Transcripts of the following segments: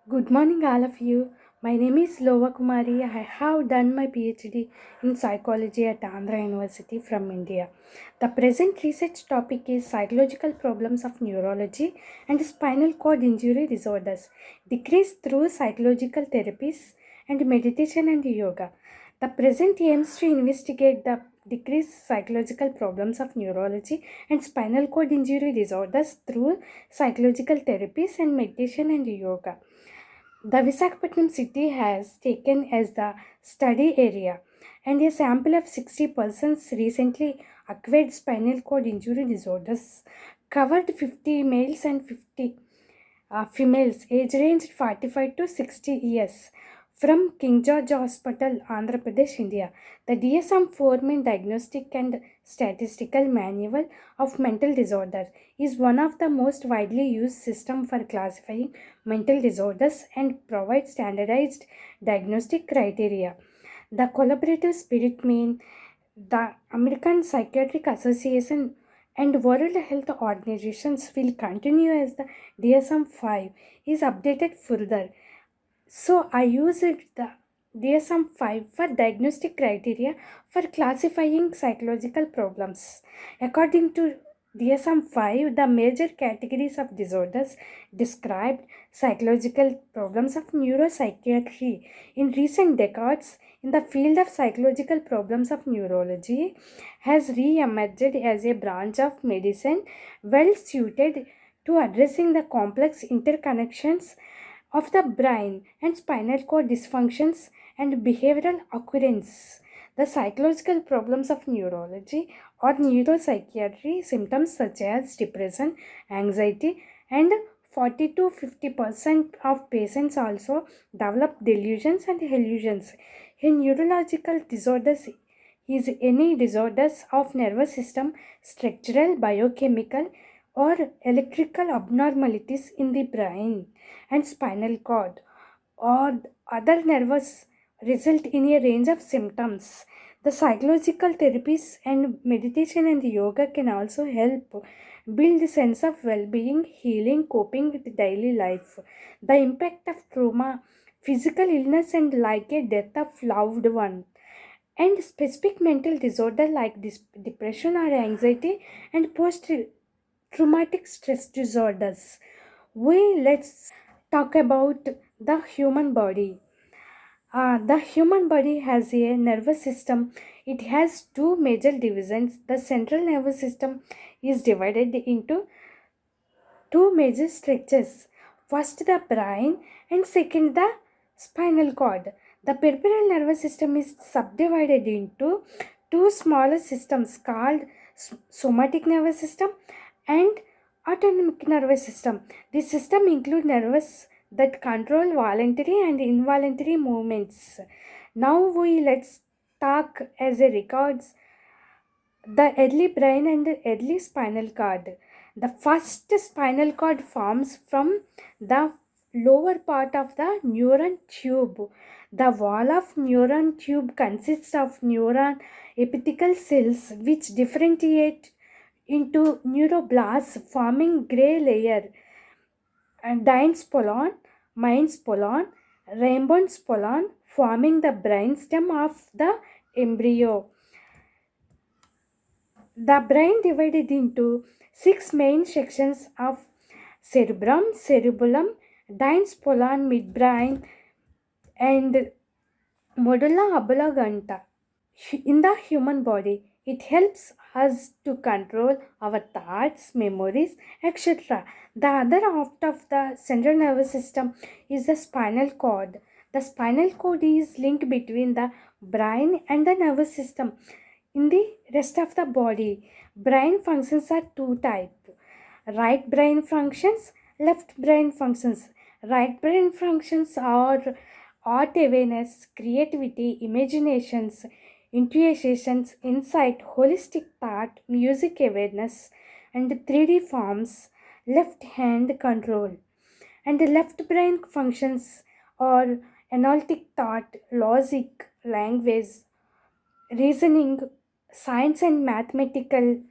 Good morning, all of you. My name is Lova Kumari. I have done my PhD in psychology at Andhra University from India. The present research topic is psychological problems of neurology and spinal cord injury disorders, decreased through psychological therapies and meditation and yoga. The present aims to investigate the decreased psychological problems of neurology and spinal cord injury disorders through psychological therapies and meditation and yoga. The Visakhapatnam city has taken as the study area, and a sample of 60 persons recently acquired spinal cord injury disorders covered 50 males and 50 females, age ranged 45 to 60 years, from King George Hospital, Andhra Pradesh, India. The DSM-4 main diagnostic and statistical manual of mental disorder is one of the most widely used system for classifying mental disorders and provides standardized diagnostic criteria. The collaborative spirit mean the American Psychiatric Association and World Health Organizations will continue as the DSM-5 is updated further. So I used the DSM-5 for diagnostic criteria for classifying psychological problems. According to DSM-5, the major categories of disorders described psychological problems of neuropsychiatry. In recent decades, in the field of psychological problems of neurology has re-emerged as a branch of medicine well suited to addressing the complex interconnections of the brain and spinal cord dysfunctions and behavioral occurrence. The psychological problems of neurology or neuropsychiatry symptoms such as depression, anxiety, and 40 to 50% of patients also develop delusions and illusions. A neurological disorders is any disorders of nervous system, structural, biochemical, or electrical abnormalities in the brain and spinal cord or other nervous result in a range of symptoms. The psychological therapies and meditation and yoga can also help build a sense of well-being, healing, coping with daily life. The impact of trauma, physical illness and like a death of loved one and specific mental disorder like depression or anxiety and post traumatic stress disorders. We let's talk about the human body. The human body has a nervous system. It has two major divisions. The central nervous system is divided into two major structures. First, the brain, and second, the spinal cord. The peripheral nervous system is subdivided into two smaller systems called somatic nervous system and autonomic nervous system. This system includes nerves that control voluntary and involuntary movements. Now we let's talk as a records the early brain and early spinal cord. The first spinal cord forms from the lower part of the neuron tube. The wall of neuron tube consists of neuron epithelial cells which differentiate into neuroblasts forming gray layer and Dienspolon, Mainspolon, Rambonspolon forming the brainstem of the embryo. The brain divided into six main sections of cerebrum, cerebellum, Dienspolon, midbrain, and medulla oblongata. In the human body, it helps us to control our thoughts, memories, etc. The other half of the central nervous system is the spinal cord. The spinal cord is link between the brain and the nervous system. In the rest of the body, brain functions are two types: right brain functions, left brain functions. Right brain functions are art awareness, creativity, imaginations, intuitions, insight, holistic thought, music awareness, and 3D forms, left hand control. And the left brain functions are analytic thought, logic, language, reasoning, science and mathematical,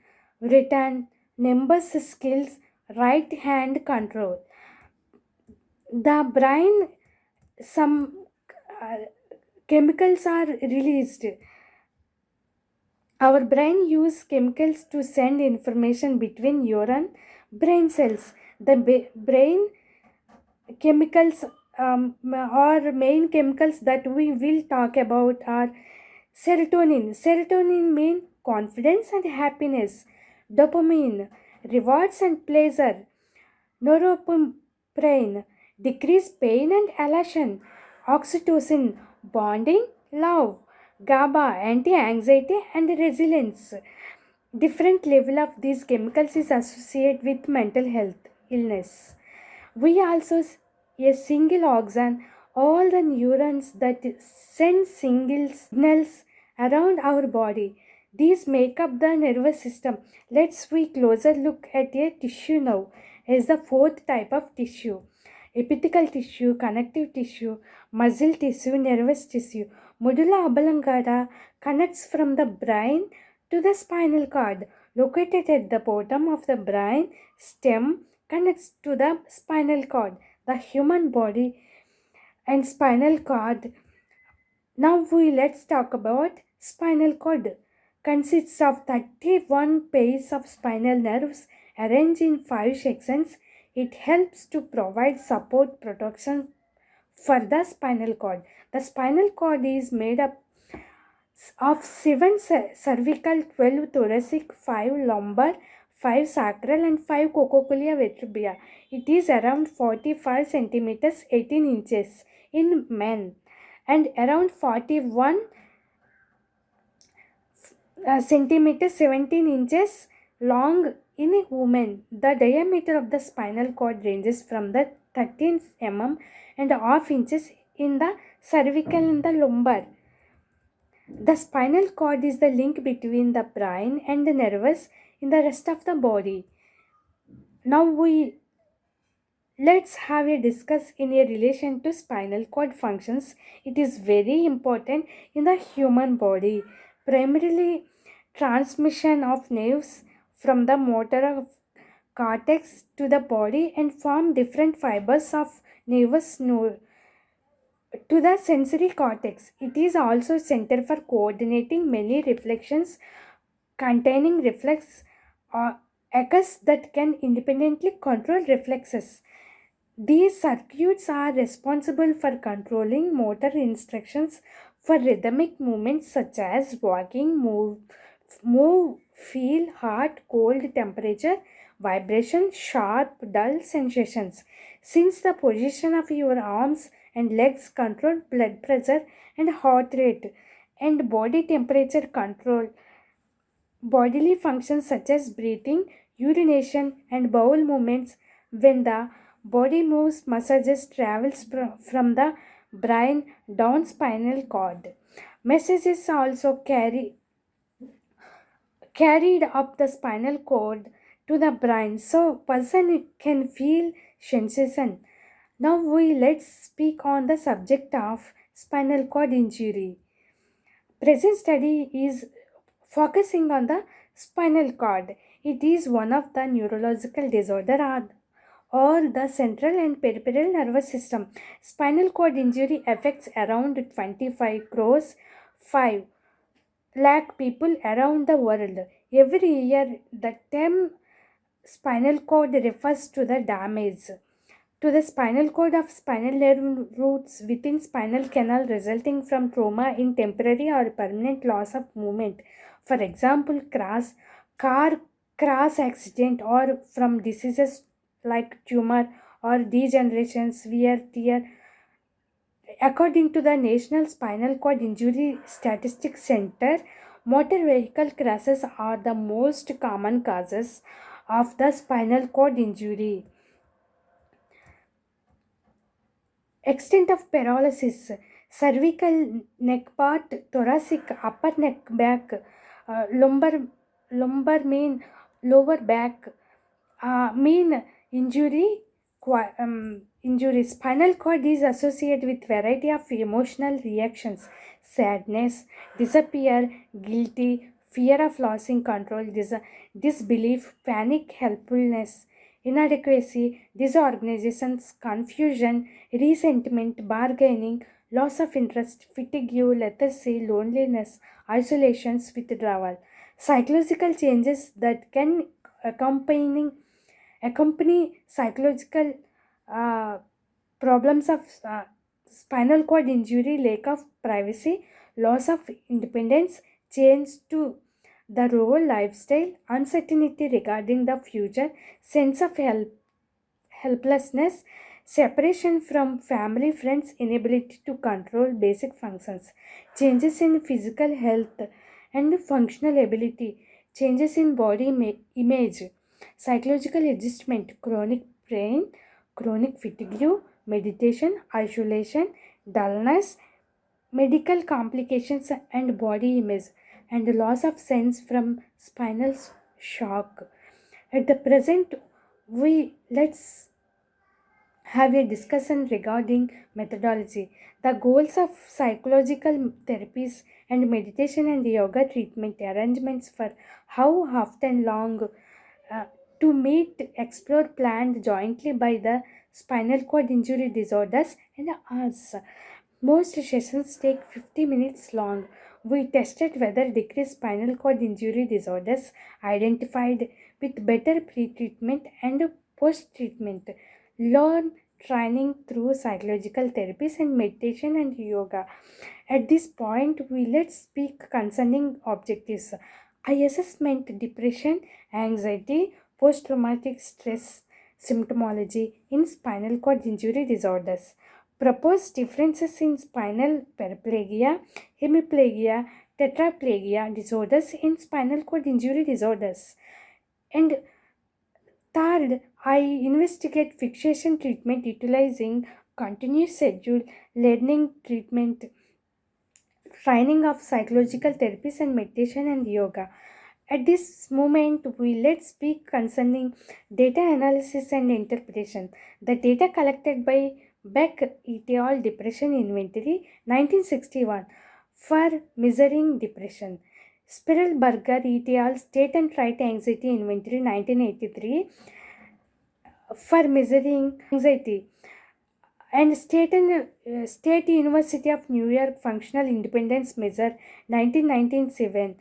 written, numbers skills, right hand control. The brain, some uh, chemicals are released. Our brain uses chemicals to send information between neuron brain cells. The brain chemicals or main chemicals that we will talk about are serotonin. Serotonin means confidence and happiness. Dopamine, rewards and pleasure. Norepinephrine, decrease pain and elation. Oxytocin, bonding, love. GABA, anti-anxiety and resilience. Different level of these chemicals is associated with mental health illness. We also a single organ, all the neurons that send single signals around our body. These make up the nervous system. Let's we closer look at a tissue now as the fourth type of tissue. Epithelial tissue, connective tissue, muscle tissue, nervous tissue. Medulla oblongata connects from the brain to the spinal cord. Located at the bottom of the brain stem connects to the spinal cord. The human body and spinal cord. Now let's talk about spinal cord. Consists of 31 pairs of spinal nerves arranged in 5 sections. It helps to provide support protection for the spinal cord. The spinal cord is made up of 7 cervical, 12 thoracic, 5 lumbar, 5 sacral and 5 coccygeal vertebrae. It is around 45 centimeters 18 inches in men and around 41 centimeters 17 inches long in a woman. The diameter of the spinal cord ranges from the 13 mm and half inches in the cervical and the lumbar. The spinal cord is the link between the brain and the nervous in the rest of the body. Now let's have a discuss in a relation to spinal cord functions. It is very important in the human body. Primarily transmission of nerves from the motor cortex to the body and form different fibers of nervous to the sensory cortex. It is also center for coordinating many reflections containing reflex acts that can independently control reflexes. These circuits are responsible for controlling motor instructions for rhythmic movements such as walking, move, feel, hot, cold, temperature, vibration, sharp, dull sensations. Since the position of your arms and legs control blood pressure and heart rate and body temperature control bodily functions such as breathing, urination, and bowel movements. When the body moves, messages travels from the brain down spinal cord. Messages also carried up the spinal cord to the brain, so person can feel sensation. Now let's speak on the subject of spinal cord injury. Present study is focusing on the spinal cord. It is one of the neurological disorder or the central and peripheral nervous system. Spinal cord injury affects around 25 crores 5 lakh people around the world. Every year, the term spinal cord refers to the damage to the spinal cord of spinal nerve roots within spinal canal resulting from trauma in temporary or permanent loss of movement. For example, car crash accident or from diseases like tumor or degeneration, wear, tear. According to the National Spinal Cord Injury Statistics Center, motor vehicle crashes are the most common causes of the spinal cord injury. Extent of paralysis: cervical, neck part, thoracic, upper neck, back, lumbar mean, lower back, mean injury. Injury. Spinal cord is associated with variety of emotional reactions: sadness, disappear, guilty, fear of losing control, disbelief, panic, helplessness. inadequacy, disorganizations, confusion, resentment, bargaining, loss of interest, fatigue, lethargy, loneliness, isolations, withdrawal. Psychological changes that can accompany accompany psychological uh, problems of spinal cord injury, lack of privacy, loss of independence, change to the role, lifestyle, uncertainty regarding the future, sense of helplessness, separation from family, friends, inability to control basic functions, changes in physical health and functional ability, changes in body image, psychological adjustment, chronic pain, chronic fatigue, meditation, isolation, dullness, medical complications and body image, and loss of sense from spinal shock. At the present, we let's have a discussion regarding methodology. The goals of psychological therapies and meditation and yoga treatment arrangements for how often long uh, to meet, explore, planned jointly by the spinal cord injury disorders and us. Most sessions take 50 minutes long. We tested whether decreased spinal cord injury disorders identified with better pre-treatment and post-treatment. Learn training through psychological therapies and meditation and yoga. At this point, we let's speak concerning objectives. I assessment depression, anxiety, post-traumatic stress symptomology in spinal cord injury disorders. Propose differences in spinal paraplegia, hemiplegia, tetraplegia disorders in spinal cord injury disorders. And third, I investigate fixation treatment utilizing continuous schedule, learning treatment, training of psychological therapies and meditation and yoga. At this moment, we let's speak concerning data analysis and interpretation. The data collected by Beck et al. Depression Inventory 1961 for measuring depression. Spirelberger et al. State and Trait Anxiety Inventory 1983 for measuring anxiety, and State University of New York Functional Independence Measure 1997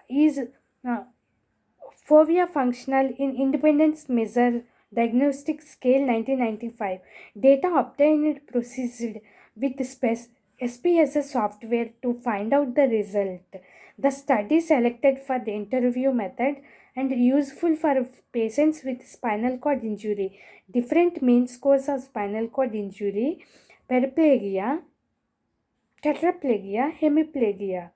is Fovea Functional in Independence Measure Diagnostic Scale 1995. Data obtained processed with SPSS software to find out the result. The study selected for the interview method and useful for patients with spinal cord injury. Different mean scores of spinal cord injury, paraplegia, tetraplegia, hemiplegia.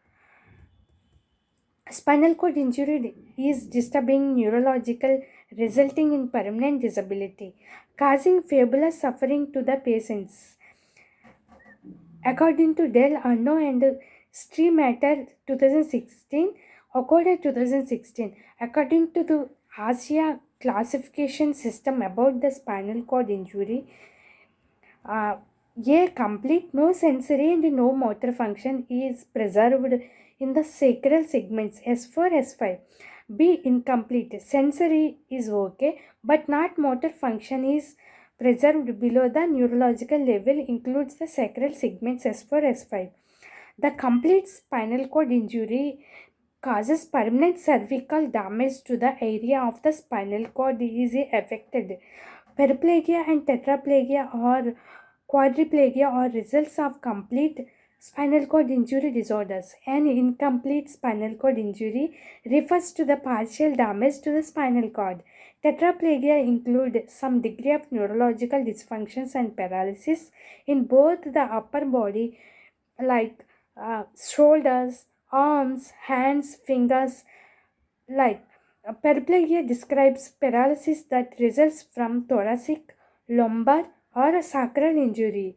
Spinal cord injury is disturbing neurological resulting in permanent disability, causing fabulous suffering to the patients. According to Del Arno and Streamatter 2016, Okoda 2016, according to the ASIA classification system about the spinal cord injury, A complete, no sensory and no motor function is preserved in the sacral segments S4, S5. B incomplete, sensory is okay, but not motor function is preserved below the neurological level, includes the sacral segments S4, S5. The complete spinal cord injury causes permanent cervical damage to the area of the spinal cord is affected. Paraplegia and tetraplegia or quadriplegia are results of complete spinal cord injury disorders. An incomplete spinal cord injury refers to the partial damage to the spinal cord. Tetraplegia include some degree of neurological dysfunctions and paralysis in both the upper body, like shoulders, arms, hands, fingers. Like paraplegia describes paralysis that results from thoracic, lumbar, or sacral injury.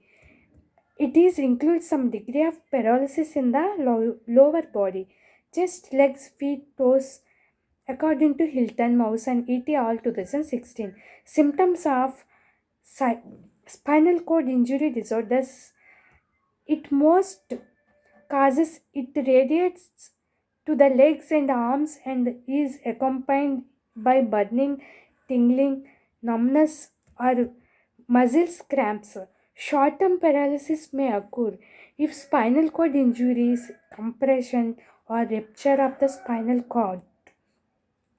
It is includes some degree of paralysis in the lower body, chest, legs, feet, toes, according to Hilton, Mouse, and et al. 2016. Symptoms of spinal cord injury disorders. It most causes it radiates to the legs and arms and is accompanied by burning, tingling, numbness, or muscle cramps. Short term paralysis may occur if spinal cord injuries, compression, or rupture of the spinal cord.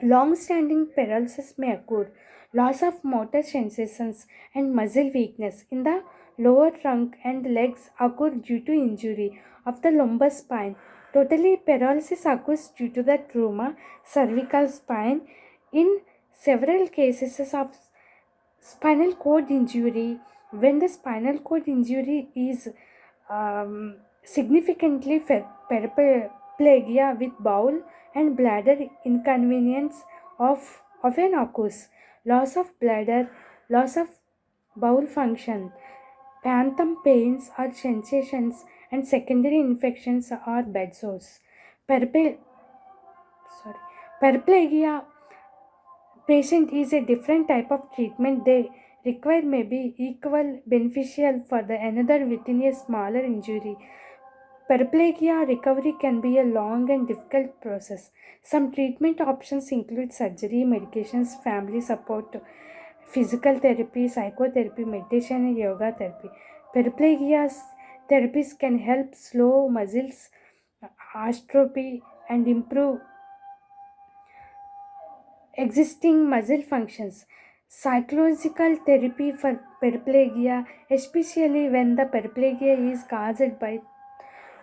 Long standing paralysis may occur. Loss of motor sensations and muscle weakness in the lower trunk and legs occur due to injury of the lumbar spine. Totally paralysis occurs due to the trauma, cervical spine. In several cases of spinal cord injury, when the spinal cord injury is significantly paraplegia with bowel and bladder inconvenience often occurs. Loss of bladder, loss of bowel function, phantom pains or sensations, and secondary infections or bed sores. Paraplegia Paraplegia patient is a different type of treatment they require may be equal beneficial for the another within a smaller injury. Paraplegia recovery can be a long and difficult process. Some treatment options include surgery, medications, family support, physical therapy, psychotherapy, meditation, and yoga therapy. Paraplegia therapies can help slow muscles atrophy and improve existing muscle functions. Psychological therapy for paraplegia, especially when the paraplegia is caused by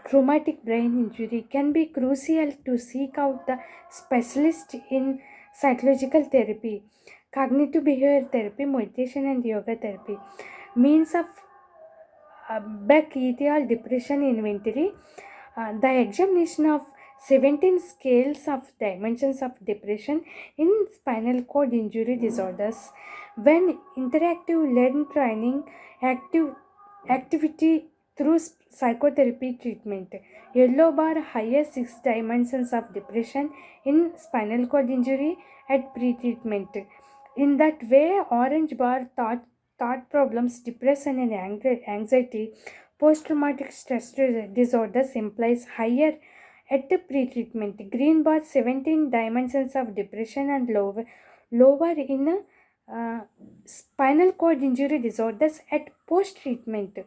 traumatic brain injury, can be crucial to seek out the specialist in psychological therapy, cognitive behavior therapy, meditation, and yoga therapy. Means of Beck et al. Depression Inventory. The examination of 17 scales of dimensions of depression in spinal cord injury disorders. When interactive learn training, activity through psychotherapy treatment. Yellow bar higher 6 dimensions of depression in spinal cord injury at pre-treatment. In that way, orange bar thought problems, depression, and anxiety, post traumatic stress disorders implies higher at the pre-treatment. Green bar 17 dimensions of depression and lower in spinal cord injury disorders at post-treatment.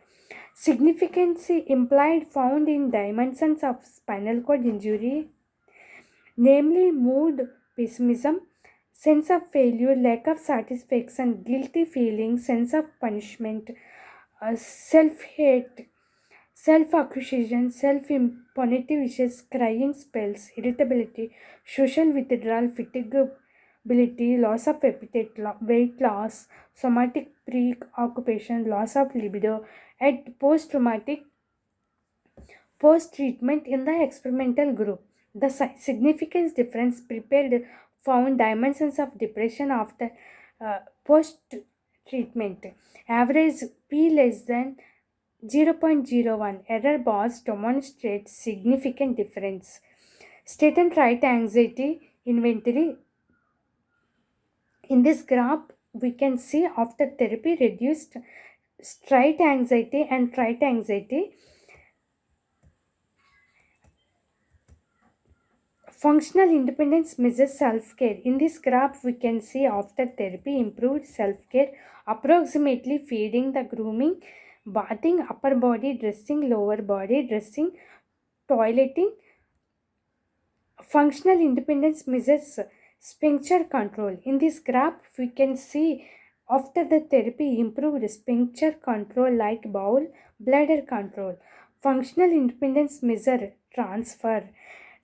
Significance implied found in dimensions of spinal cord injury, namely mood, pessimism, sense of failure, lack of satisfaction, guilty feeling, sense of punishment, self-hate, self-accusation, self-punitive issues, crying spells, irritability, social withdrawal, fatiguability, loss of appetite, weight loss, somatic preoccupation, loss of libido, and post-treatment in the experimental group. The significance difference prepared found dimensions of depression after post-treatment. Average P less than 0.01 error bars demonstrates significant difference. State and right anxiety inventory. In this graph, we can see after therapy reduced straight anxiety and trite anxiety. Functional independence measures self-care. In this graph, we can see after therapy improved self-care, approximately feeding, the grooming, bathing, upper body dressing, lower body dressing, toileting. Functional independence measures sphincter control. In this graph, we can see after the therapy improved sphincter control like bowel, bladder control. Functional independence measure transfer.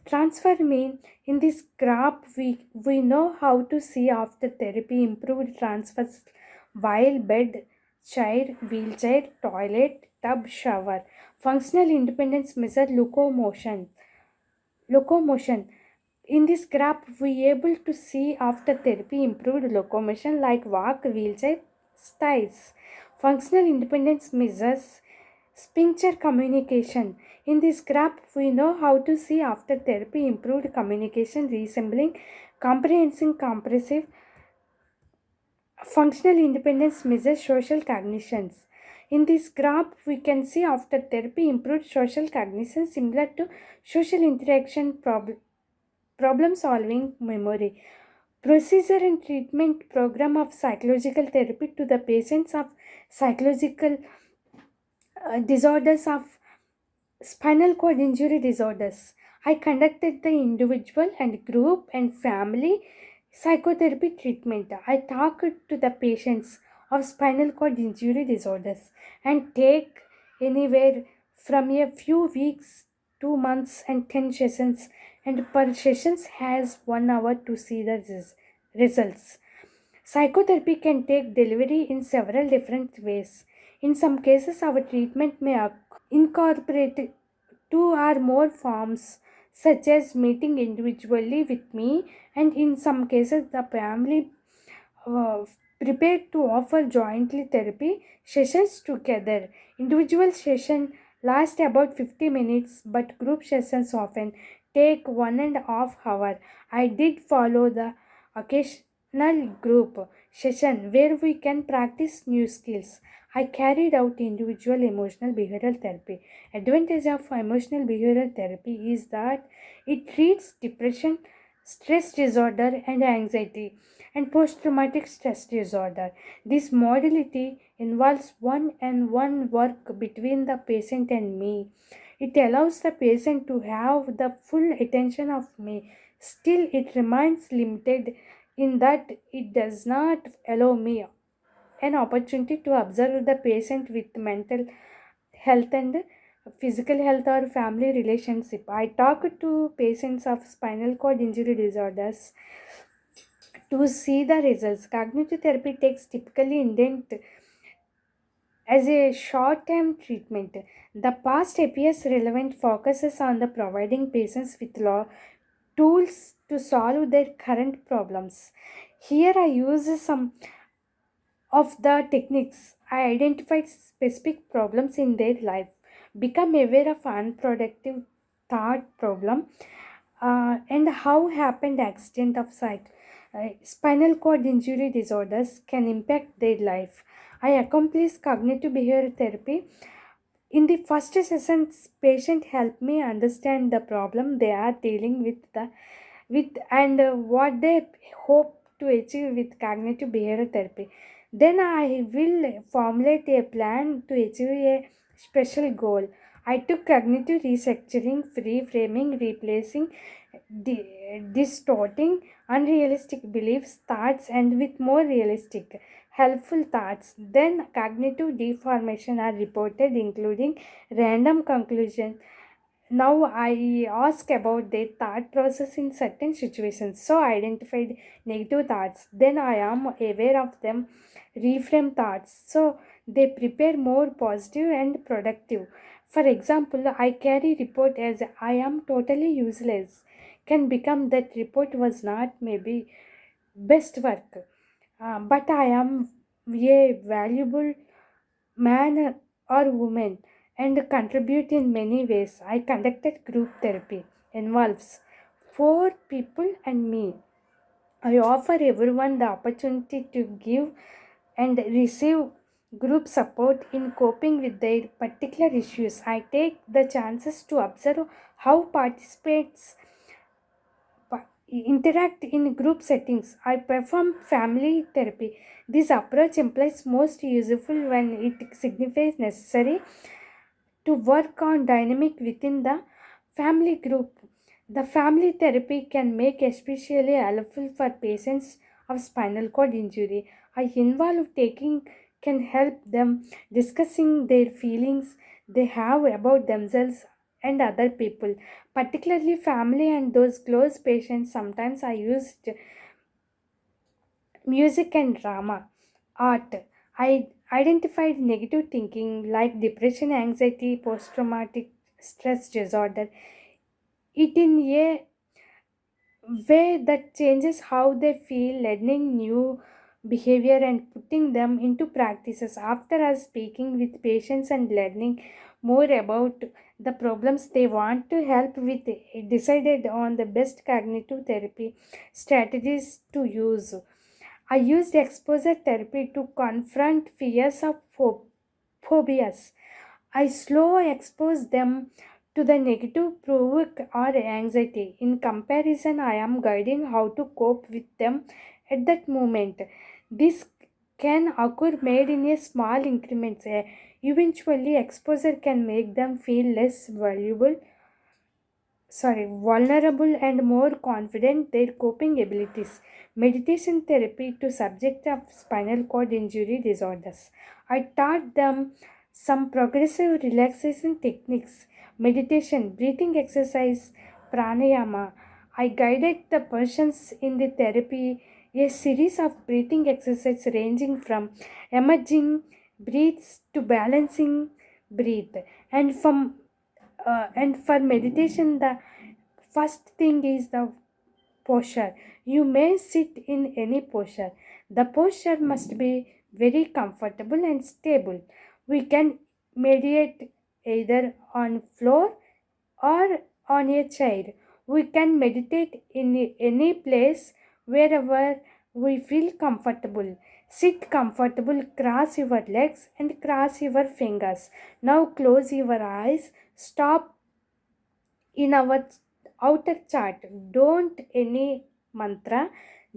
Transfer mean in this graph we know how to see after therapy improved transfers while bed, chair, wheelchair, toilet, tub, shower. Functional independence measure locomotion. Locomotion. In this graph, we able to see after therapy improved locomotion like walk, wheelchair, styles. Functional independence measures sphincter communication. In this graph, we know how to see after therapy improved communication resembling comprehensive compressive. Functional independence measures social cognitions. In this graph, we can see after therapy improved social cognition similar to social interaction problem solving memory. procedure and treatment program of psychological therapy to the patients of psychological disorders of spinal cord injury disorders. I conducted the individual and group and family psychotherapy treatment. I talked to the patients of spinal cord injury disorders and take anywhere from a few weeks, 2 months, and 10 sessions, and per sessions has 1 hour to see the results. Psychotherapy can take delivery in several different ways. In some cases, our treatment may incorporate two or more forms, such as meeting individually with me, and in some cases, the family uh, prepared to offer jointly therapy sessions together. Individual session last about 50 minutes, but group sessions often take 1.5 hours. I did follow the occasional group session where we can practice new skills. I carried out individual emotional behavioral therapy. Advantage of emotional behavioral therapy is that it treats depression, stress disorder, and anxiety and post traumatic stress disorder. This modality involves one and one work between the patient and me. It allows the patient to have the full attention of me. Still, it remains limited in that it does not allow me an opportunity to observe the patient with mental health and physical health or family relationship. I talk to patients of spinal cord injury disorders to see the results. Cognitive therapy takes typically indent as a short-term treatment. The past appears relevant focuses on the providing patients with tools to solve their current problems. Here I use some of the techniques. I identified specific problems in their life, become aware of unproductive thought problem, and how happened accident of sight. Spinal cord injury disorders can impact their life. I accomplished cognitive behavioral therapy. In the first session, patient helped me understand the problem they are dealing with and what they hope to achieve with cognitive behavioral therapy. Then I will formulate a plan to achieve a special goal. I took cognitive restructuring, reframing, replacing, distorting unrealistic beliefs, thoughts, and with more realistic, helpful thoughts. Then cognitive deformation are reported, including random conclusion. Now I ask about their thought process in certain situations. So I identified negative thoughts. Then I am aware of them, reframe thoughts. So they prepare more positive and productive. For example, I carry report as I am totally useless. Can become that report was not maybe best work. But I am a valuable man or woman and contribute in many ways. I conducted group therapy, involves 4 people and me. I offer everyone the opportunity to give and receive group support in coping with their particular issues. I take the chances to observe how participants interact in group settings. I perform family therapy. This approach implies most useful when it signifies necessary to work on dynamic within the family group. The family therapy can make especially helpful for patients of spinal cord injury. I involve taking can help them discussing their feelings they have about themselves and other people, particularly family and those close patients. Sometimes I used music and drama, art. I identified negative thinking like depression, anxiety, post traumatic stress disorder. It in a way that changes how they feel, learning new behavior and putting them into practices. After us speaking with patients and learning more about the problems they want to help with, decided on the best cognitive therapy strategies to use. I used exposure therapy to confront fears of phobias. I slow expose them to the negative provoke or anxiety. In comparison, I am guiding how to cope with them at that moment. This can occur made in a small increments. Eventually, exposure can make them feel less vulnerable and more confident their coping abilities. Meditation therapy to subject of spinal cord injury disorders. I taught them some progressive relaxation techniques, meditation, breathing exercise, pranayama. I guided the persons in the therapy a series of breathing exercises ranging from emerging breaths to balancing breath, and and for meditation the first thing is the posture. You may sit in any posture. The posture must be very comfortable and stable. We can meditate either on floor or on a chair. We can meditate in any place wherever we feel comfortable. Sit comfortable, cross your legs and cross your fingers. Now close your eyes. Stop in our outer chart. Don't any mantra,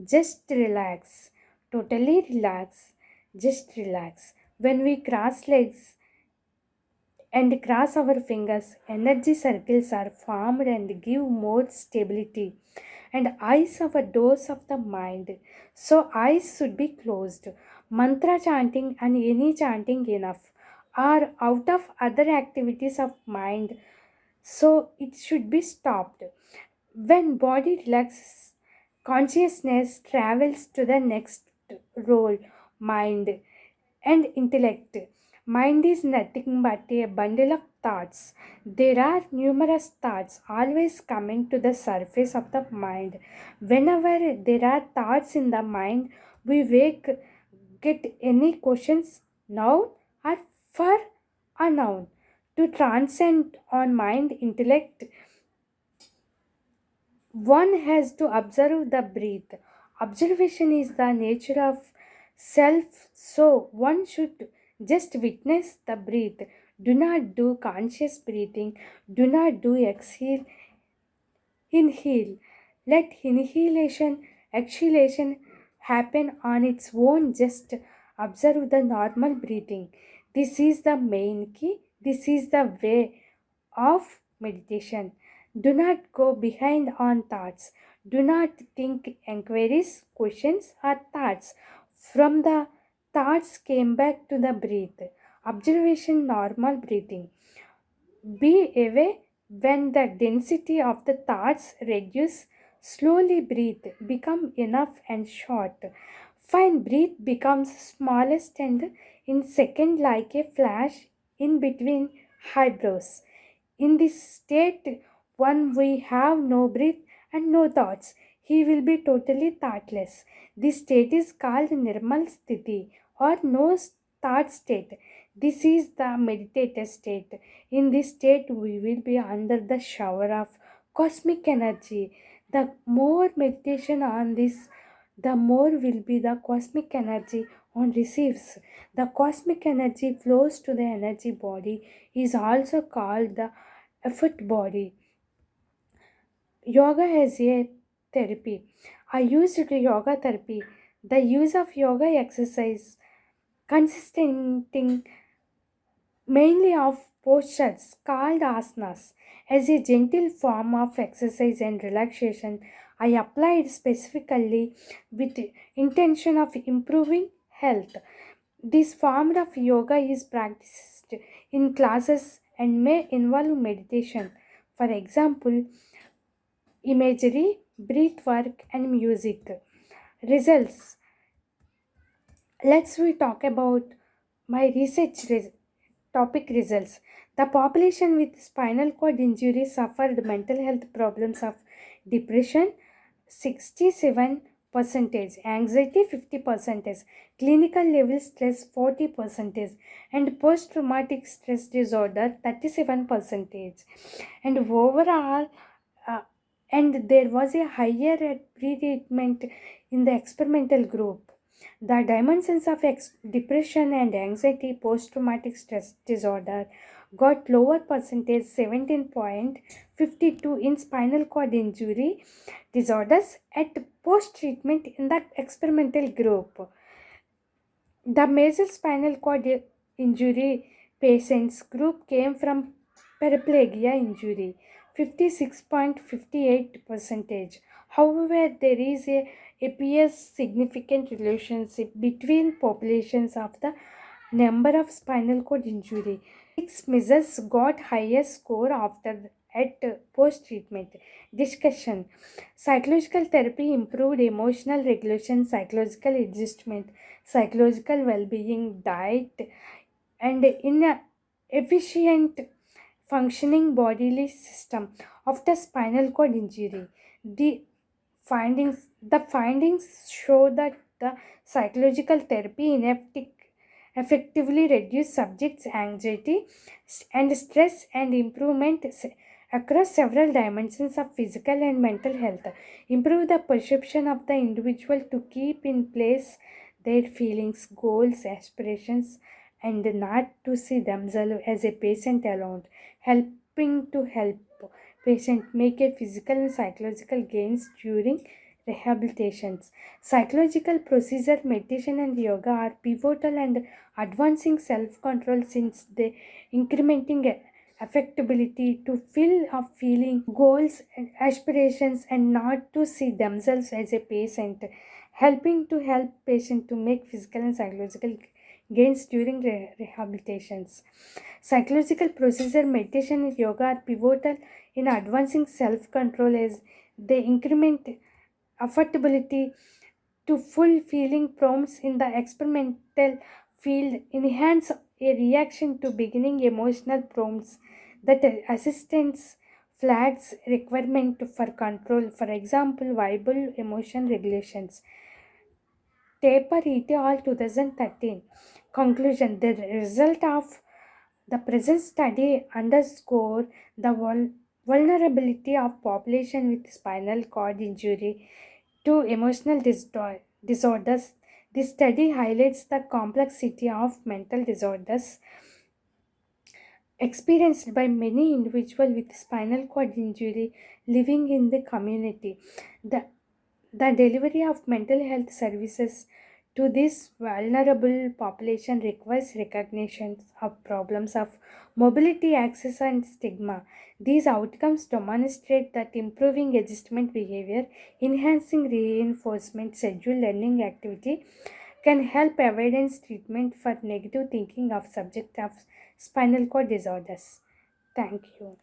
just relax. Totally relax. Just relax. When we cross legs and cross our fingers, energy circles are formed and give more stability. And eyes are doors of the mind, so eyes should be closed. Mantra chanting and any chanting enough are out of other activities of mind, so it should be stopped. When body relaxes, consciousness travels to the next role, mind and intellect. Mind is nothing but a bundle of thoughts. There are numerous thoughts always coming to the surface of the mind. Whenever there are thoughts in the mind, we get any questions, noun or for a noun. To transcend on mind intellect, one has to observe the breath. Observation is the nature of self, so one should just witness the breath. Do not do conscious breathing. Do not do inhale. Let inhalation, exhalation happen on its own. Just observe the normal breathing. This is the main key. This is the way of meditation. Do not go behind on thoughts. Do not think inquiries, questions, or thoughts. From the thoughts came back to the breath. Observation, normal breathing. Be away when the density of the thoughts reduce. Slowly breathe, become enough and short. Fine breath becomes smallest and in second like a flash in between eyebrows. In this state, one we have no breath and no thoughts. He will be totally thoughtless. This state is called Nirmal Sthiti or no thought state. This is the meditative state. In this state, we will be under the shower of cosmic energy. The more meditation on this, the more will be the cosmic energy on receives. The cosmic energy flows to the energy body, is also called the effort body. Yoga as a therapy. I used yoga therapy. The use of yoga exercise consisting mainly of postures called asanas. As a gentle form of exercise and relaxation, I applied specifically with intention of improving health. This form of yoga is practiced in classes and may involve meditation. For example, imagery, breath work, and music. Results. Let's we talk about my topic results. The population with spinal cord injury suffered mental health problems of depression 67 percentage, anxiety 50 percentage, clinical level stress 40 percentage, and post traumatic stress disorder 37 percentage. And overall, uh, and there was a higher at pre-treatment in the experimental group. The dimensions of depression and anxiety post-traumatic stress disorder got lower percentage 17.52 in spinal cord injury disorders at post-treatment in the experimental group. The major spinal cord injury patients group came from paraplegia injury, 56.58 percentage. However, there is appears significant relationship between populations of the number of spinal cord injury. Six measures got higher score after at post treatment. Discussion: psychological therapy improved emotional regulation, psychological adjustment, psychological well-being, diet, and in a efficient functioning bodily system after spinal cord injury. The findings show that the psychological therapy effectively reduce subjects' anxiety and stress and improvement across several dimensions of physical and mental health. Improve the perception of the individual to keep in place their feelings, goals, aspirations, and not to see themselves as a patient alone, helping to help patient make a physical and psychological gains during rehabilitations. Psychological procedure, meditation, and yoga are pivotal and advancing self-control since they incrementing affectability to fill of feeling goals and aspirations and not to see themselves as a patient, helping to help patient to make physical and psychological gains during rehabilitations. Psychological procedure, meditation, and yoga are pivotal in advancing self-control as they increment affordability to full feeling prompts in the experimental field, enhance a reaction to beginning emotional prompts that assistance flags requirement for control, for example, viable emotion regulations. Taper et al. 2013. Conclusion: the result of the present study underscore the vulnerability of population with spinal cord injury to emotional disorders. This study highlights the complexity of mental disorders experienced by many individuals with spinal cord injury living in the community. The, the delivery of mental health services to this vulnerable population requires recognition of problems of mobility, access, and stigma. These outcomes demonstrate that improving adjustment behavior, enhancing reinforcement, scheduled learning activity can help evidence treatment for negative thinking of subject of spinal cord disorders. Thank you.